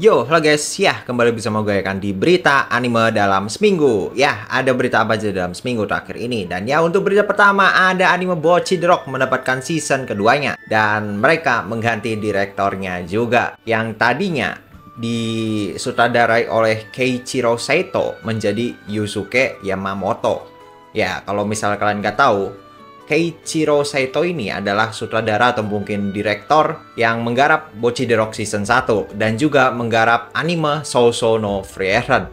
Yo, halo guys, ya kembali bersama gue kan di berita anime dalam seminggu. Ya, ada berita apa aja dalam seminggu terakhir ini. Dan ya, untuk berita pertama ada anime Bocchi the Rock mendapatkan season keduanya. Dan mereka mengganti direktornya juga. Yang tadinya disutradarai oleh Keiichiro Saito menjadi Yusuke Yamamoto. Ya, kalau misalnya kalian nggak tahu, Keiichiro Saito ini adalah sutradara atau mungkin direktor yang menggarap Bocchi the Rock Season 1 dan juga menggarap anime Sousou no Frieren.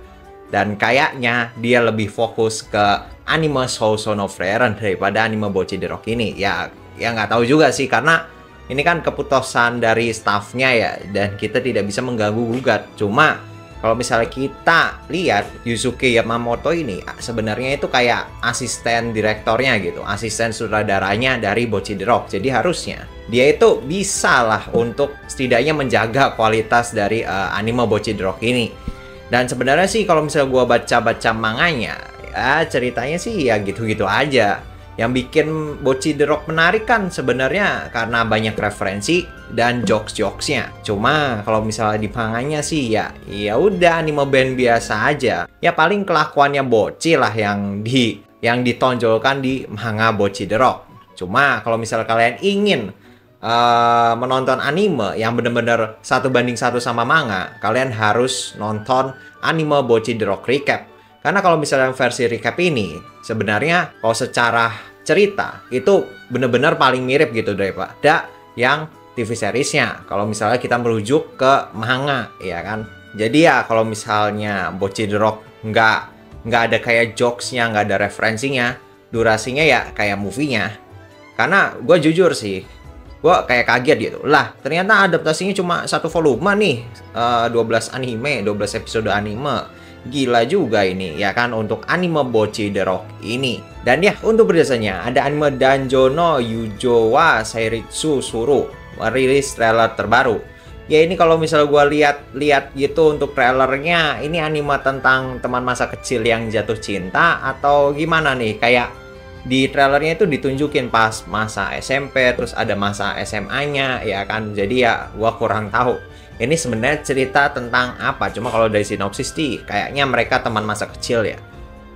Dan kayaknya dia lebih fokus ke anime Sousou no Frieren daripada anime Bocchi the Rock ini. Ya nggak tahu juga sih, karena ini kan keputusan dari staffnya ya, dan kita tidak bisa mengganggu-gugat. Cuma kalau misalnya kita lihat Yusuke Yamamoto ini sebenarnya itu kayak asisten direktornya gitu, asisten sutradaranya dari Bocchi the Rock. Jadi harusnya dia itu bisa lah untuk setidaknya menjaga kualitas dari anime Bocchi the Rock ini. Dan sebenarnya sih kalau misalnya gua baca-baca manganya, ya ceritanya sih ya gitu-gitu aja. Yang bikin Bocchi the Rock menarik kan sebenarnya karena banyak referensi dan jokes-jokesnya. Cuma kalau misalnya di manganya sih ya udah anime band biasa aja. Ya paling kelakuannya Bocchi lah yang ditonjolkan di manga Bocchi the Rock. Cuma kalau misalnya kalian ingin menonton anime yang bener-bener 1:1 sama manga, kalian harus nonton anime Bocchi the Rock Recap. Karena kalau misalnya versi recap ini, sebenarnya kalau secara cerita itu bener-bener paling mirip gitu daripada yang TV seriesnya. Kalau misalnya kita merujuk ke manga, ya kan. Jadi ya kalau misalnya Bocchi the Rock nggak ada kayak jokesnya, nggak ada referensinya, durasinya ya kayak movie-nya. Karena gue jujur sih, gue kayak kaget gitu. Lah, ternyata adaptasinya cuma 1 volume nih, 12 anime, 12 episode anime. Gila juga ini ya kan untuk anime Bocchi the Rock ini. Dan ya untuk berdasarnya ada anime Danjo no Yujo wa Seiritsu Suru merilis trailer terbaru. Ya ini kalau misalnya gue lihat gitu untuk trailernya, ini anime tentang teman masa kecil yang jatuh cinta atau gimana nih? Kayak di trailernya itu ditunjukin pas masa SMP, terus ada masa SMA-nya ya kan. Jadi ya gue kurang tahu ini sebenarnya cerita tentang apa. Cuma kalau dari sinopsis sih kayaknya mereka teman masa kecil ya.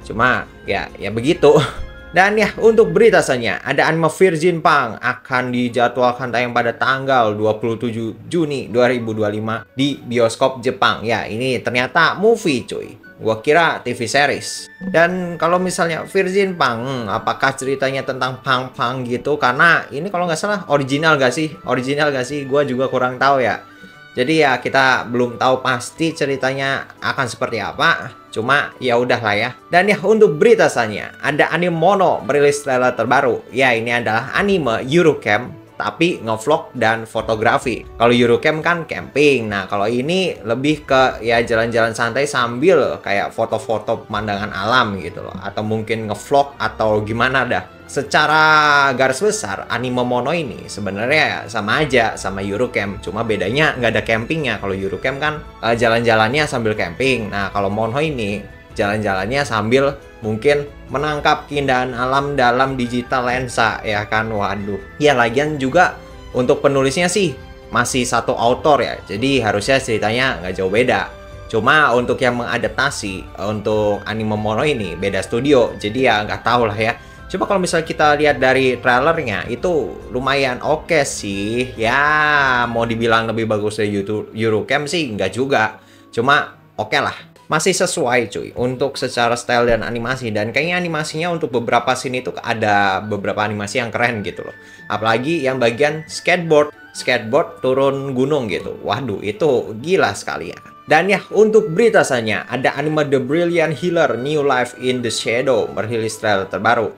Cuma ya begitu. Dan ya untuk berita selanjutnya ada anime Virgin Punk akan dijadwalkan tayang pada tanggal 27 Juni 2025 di bioskop Jepang. Ya ini ternyata movie cuy. Gua kira TV series. Dan kalau misalnya Virgin Punk, apakah ceritanya tentang punk-punk gitu? Karena ini kalau nggak salah original gak sih? Original gak sih? Gua juga kurang tahu ya. Jadi ya kita belum tahu pasti ceritanya akan seperti apa. Cuma ya udahlah ya. Dan ya untuk berita selanjutnya ada anime Mono merilis trailer terbaru. Ya ini adalah anime Eurocamp tapi ngevlog dan fotografi. Kalau Eurocamp kan camping. Nah kalau ini lebih ke ya jalan-jalan santai sambil kayak foto-foto pemandangan alam gitu loh. Atau mungkin ngevlog atau gimana dah. Secara garis besar anime Mono ini sebenarnya sama aja sama Eurocamp, cuma bedanya nggak ada campingnya. Kalau Eurocamp kan jalan-jalannya sambil camping. Nah kalau Mono ini jalan-jalannya sambil mungkin menangkap keindahan alam dalam digital lensa ya kan. Waduh ya, lagian juga untuk penulisnya sih masih satu autor ya, jadi harusnya ceritanya nggak jauh beda. Cuma untuk yang mengadaptasi untuk anime Mono ini beda studio, jadi ya nggak tahu lah ya. Coba kalau misalnya kita lihat dari trailernya itu lumayan oke sih. Ya mau dibilang lebih bagus dari Eurocamp sih nggak juga. Cuma oke lah. Masih sesuai cuy untuk secara style dan animasi. Dan kayaknya animasinya untuk beberapa scene itu ada beberapa animasi yang keren gitu loh. Apalagi yang bagian skateboard turun gunung gitu. Waduh itu gila sekali ya. Dan ya untuk berita selanjutnya ada anime The Brilliant Healer New Life in the Shadow merilis trailer terbaru.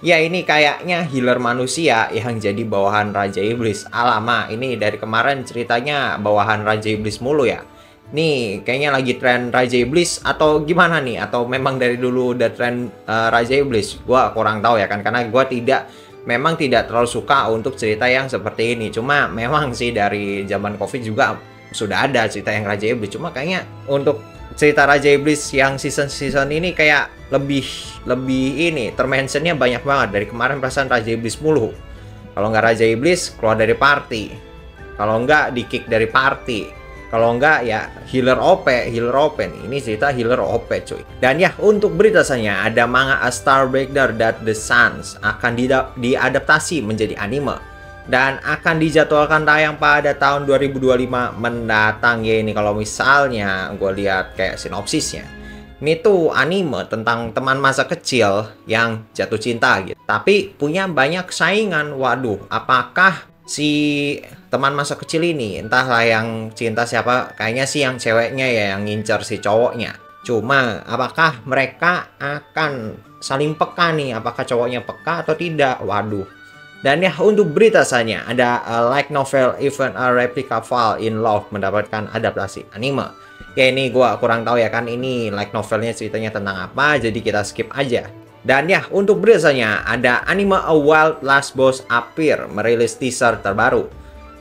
Ya ini kayaknya healer manusia yang jadi bawahan Raja Iblis. Alamak, ini dari kemarin ceritanya bawahan Raja Iblis mulu ya. Nih kayaknya lagi tren Raja Iblis atau gimana nih? Atau memang dari dulu udah tren Raja Iblis? Gua kurang tahu ya kan, karena gua memang tidak terlalu suka untuk cerita yang seperti ini. Cuma memang sih dari zaman COVID juga sudah ada cerita yang Raja Iblis. Cuma kayaknya untuk cerita Raja Iblis yang season ini kayak lebih ini termentionnya banyak banget. Dari kemarin perasaan Raja Iblis mulu. Kalau nggak Raja Iblis keluar dari party, kalau nggak di kick dari party. Kalau enggak ya healer OP nih. Ini cerita healer OP cuy. Dan ya untuk berita selanjutnya ada manga A Star Breaker That the Suns akan diadaptasi menjadi anime dan akan dijadwalkan tayang pada tahun 2025 mendatang ya. Ini kalau misalnya gue lihat kayak sinopsisnya, ini tuh anime tentang teman masa kecil yang jatuh cinta gitu, tapi punya banyak saingan. Waduh, apakah si teman masa kecil ini, entahlah yang cinta siapa, kayaknya sih yang ceweknya ya yang ngincer si cowoknya. Cuma apakah mereka akan saling peka nih, apakah cowoknya peka atau tidak? Waduh. Dan ya untuk berita selanjutnya ada light novel Even a Replica Fall in Love mendapatkan adaptasi anime. Ya ini gua kurang tahu ya kan, ini light novelnya ceritanya tentang apa, jadi kita skip aja. Dan ya untuk beritanya ada anime A Wild Last Boss Appear merilis teaser terbaru.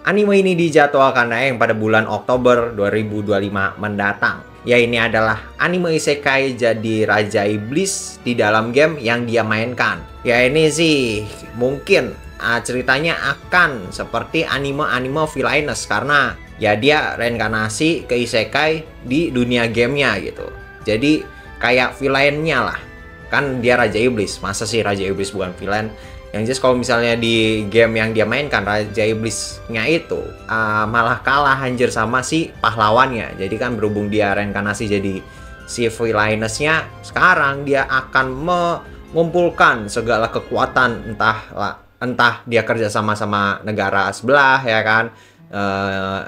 Anime ini dijadwalkan tayang pada bulan Oktober 2025 mendatang. Ya ini adalah anime isekai jadi raja iblis di dalam game yang dia mainkan. Ya ini sih mungkin ceritanya akan seperti anime-anime Villainous karena ya dia reinkarnasi ke isekai di dunia gamenya gitu. Jadi kayak villainnya lah. Kan dia raja iblis, masa sih raja iblis bukan villain? Yang jelas kalau misalnya di game yang dia mainkan, raja iblisnya itu malah kalah anjir sama si pahlawannya. Jadi kan berhubung dia reinkarnasi jadi si villainous-nya, sekarang dia akan mengumpulkan segala kekuatan, entah dia kerja sama negara sebelah ya kan,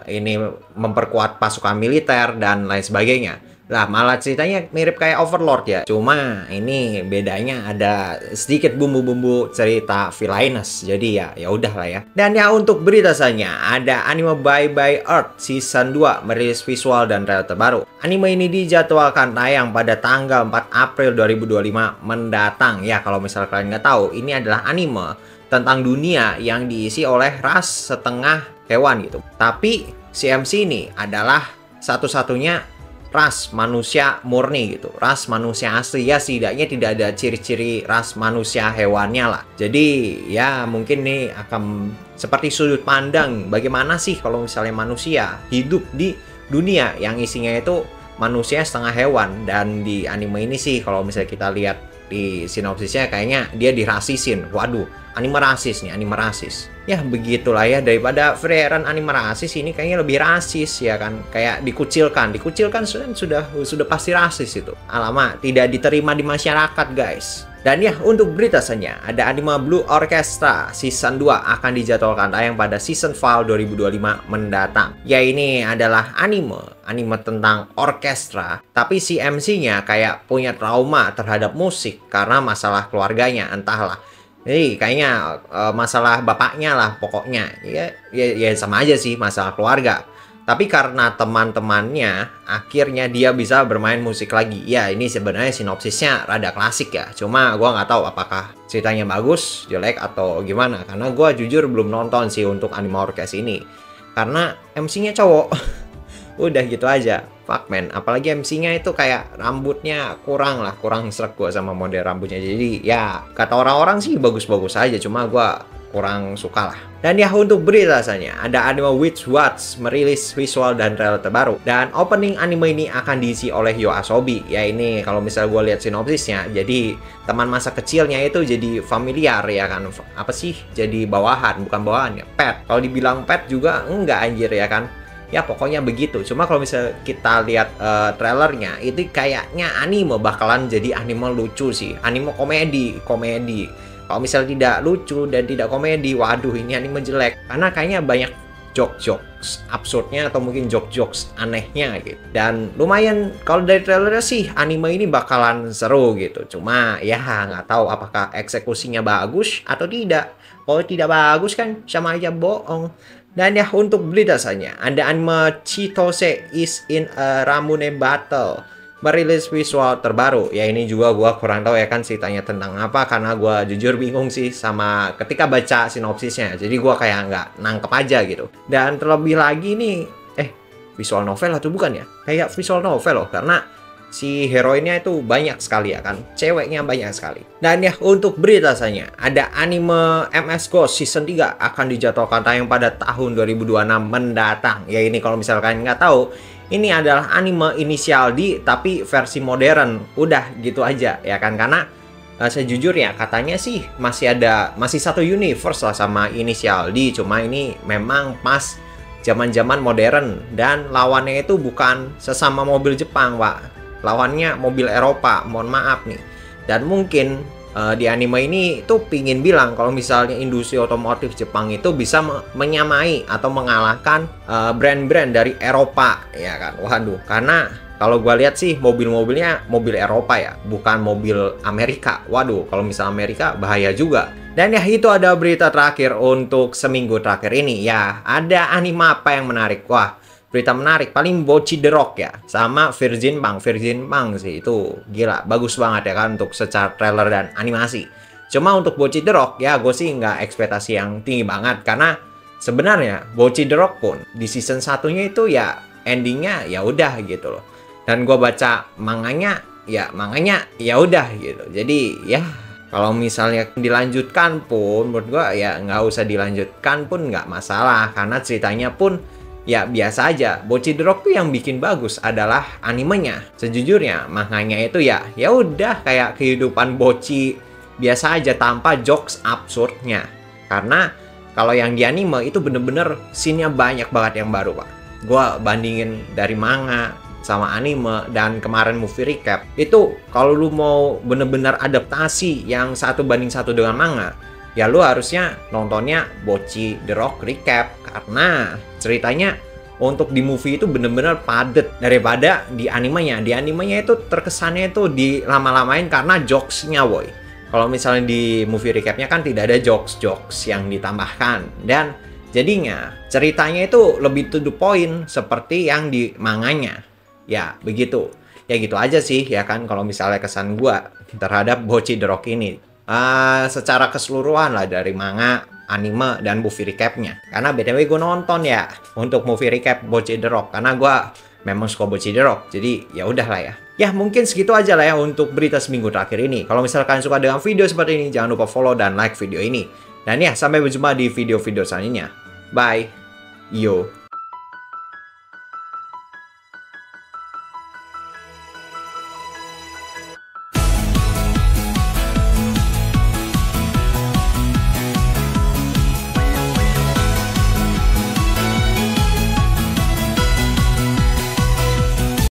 ini memperkuat pasukan militer dan lain sebagainya. Lah malah ceritanya mirip kayak Overlord ya. Cuma ini bedanya ada sedikit bumbu-bumbu cerita Villainous. Jadi ya udah lah ya. Dan ya untuk berita selanjutnya ada anime Bye Bye Earth Season 2 merilis visual dan trailer terbaru. Anime ini dijadwalkan tayang pada tanggal 4 April 2025 mendatang. Ya kalau misalnya kalian nggak tahu, ini adalah anime tentang dunia yang diisi oleh ras setengah hewan gitu. Tapi CMC ini adalah satu-satunya ras manusia murni gitu, ras manusia asli ya, setidaknya tidak ada ciri-ciri ras manusia hewannya lah. Jadi ya mungkin nih akan seperti sudut pandang bagaimana sih kalau misalnya manusia hidup di dunia yang isinya itu manusia setengah hewan. Dan di anime ini sih kalau misalnya kita lihat di sinopsisnya kayaknya dia dirasisin. Waduh, anime rasis nih, anime rasis. Ya begitulah ya, daripada Frieren anime rasis, ini kayaknya lebih rasis ya kan, kayak dikucilkan sudah pasti rasis itu. Alamak, tidak diterima di masyarakat guys. Dan ya untuk berita selanjutnya ada anime Blue Orchestra Season 2 akan dijadwalkan tayang pada Season Fall 2025 mendatang. Ya ini adalah anime tentang orkestra, tapi si MC-nya kayak punya trauma terhadap musik karena masalah keluarganya, entahlah. Jadi kayaknya masalah bapaknya lah pokoknya. Ya sama aja sih, masalah keluarga. Tapi karena teman-temannya akhirnya dia bisa bermain musik lagi. Ya ini sebenarnya sinopsisnya rada klasik ya. Cuma gua nggak tahu apakah ceritanya bagus, jelek atau gimana. Karena gua jujur belum nonton sih untuk anime orkes ini. Karena MC-nya cowok. Udah gitu aja. Fuck man, apalagi MC-nya itu kayak rambutnya kurang srek gue sama model rambutnya. Jadi ya kata orang-orang sih bagus-bagus aja, cuma gue kurang suka lah. Dan ya untuk berita selanjutnya ada anime Witch Watch merilis visual dan trailer terbaru. Dan opening anime ini akan diisi oleh YOASOBI. Ya ini kalau misalnya gue lihat sinopsisnya, jadi teman masa kecilnya itu jadi familiar ya kan. Apa sih? Jadi bawahan, bukan bawahan ya, pet. Kalau dibilang pet juga enggak anjir ya kan. Ya pokoknya begitu. Cuma kalau misalnya kita lihat trailernya, itu kayaknya anime bakalan jadi anime lucu sih. Anime komedi. Kalau misalnya tidak lucu dan tidak komedi, waduh ini anime jelek. Karena kayaknya banyak jokes absurdnya atau mungkin jokes anehnya gitu. Dan lumayan kalau dari trailernya sih anime ini bakalan seru gitu. Cuma ya nggak tahu apakah eksekusinya bagus atau tidak. Kalau tidak bagus kan sama aja bohong. Dan ya untuk berita saja ada anime Chitose is in a Ramune Battle merilis visual terbaru. Ya ini juga gua kurang tahu ya kan ceritanya tentang apa, karena gua jujur bingung sih sama ketika baca sinopsisnya. Jadi gua kayak nggak nangkep aja gitu. Dan terlebih lagi nih visual novel atau bukan ya? Kayak visual novel loh, karena si heroinnya itu banyak sekali ya kan, ceweknya banyak sekali. Dan ya untuk berita saja, ada anime MS Ghost season 3 akan dijadwalkan tayang pada tahun 2026 mendatang. Ya ini kalau misalkan nggak tahu, ini adalah anime inisial D tapi versi modern. Udah gitu aja ya kan, karena sejujurnya katanya sih masih satu universe lah sama inisial D, cuma ini memang pas zaman-zaman modern dan lawannya itu bukan sesama mobil Jepang, Pak. Lawannya mobil Eropa, mohon maaf nih. Dan mungkin di anime ini tuh pingin bilang kalau misalnya industri otomotif Jepang itu bisa menyamai atau mengalahkan brand-brand dari Eropa, ya kan? Waduh, karena kalau gue lihat sih mobil-mobilnya mobil Eropa ya, bukan mobil Amerika. Waduh, kalau misalnya Amerika bahaya juga. Dan ya itu ada berita terakhir untuk seminggu terakhir ini. Ya, ada anime apa yang menarik? Wah, berita menarik paling Bocchi The Rock ya, sama Virgin Punk sih itu gila, bagus banget ya kan untuk secara trailer dan animasi. Cuma untuk Bocchi The Rock ya gue sih nggak ekspektasi yang tinggi banget, karena sebenarnya Bocchi The Rock pun di season satunya itu ya endingnya ya udah gitu loh. Dan gue baca manganya ya udah gitu. Jadi ya kalau misalnya dilanjutkan pun menurut gue ya nggak usah dilanjutkan pun nggak masalah, karena ceritanya pun ya biasa aja. Bocchi The Rock tuh yang bikin bagus adalah animenya. Sejujurnya manganya itu ya udah kayak kehidupan Bocchi biasa aja tanpa jokes absurdnya. Karena kalau yang di anime itu bener-bener scene-nya banyak banget yang baru, Pak. Gua bandingin dari manga sama anime dan kemarin movie recap. Itu kalau lu mau bener-bener adaptasi yang 1 banding 1 dengan manga, ya lu harusnya nontonnya Bocchi The Rock recap, karena ceritanya untuk di movie itu bener-bener padet daripada di animenya. Di animenya itu terkesannya itu dilama-lamain karena jokesnya, woy. Kalau misalnya di movie recapnya kan tidak ada jokes yang ditambahkan, dan jadinya ceritanya itu lebih to the point seperti yang di manganya. Ya begitu. Ya gitu aja sih ya kan kalau misalnya kesan gua terhadap Bocchi The Rock ini. Secara keseluruhan lah dari manga, anime, dan movie recapnya. Karena BTW gue nonton ya untuk movie recap Bocchi The Rock, karena gue memang suka Bocchi The Rock. Jadi ya udah lah ya. Ya mungkin segitu aja lah ya untuk berita seminggu terakhir ini. Kalau misalkan suka dengan video seperti ini, jangan lupa follow dan like video ini. Dan ya sampai berjumpa di video-video selanjutnya. Bye. Yo.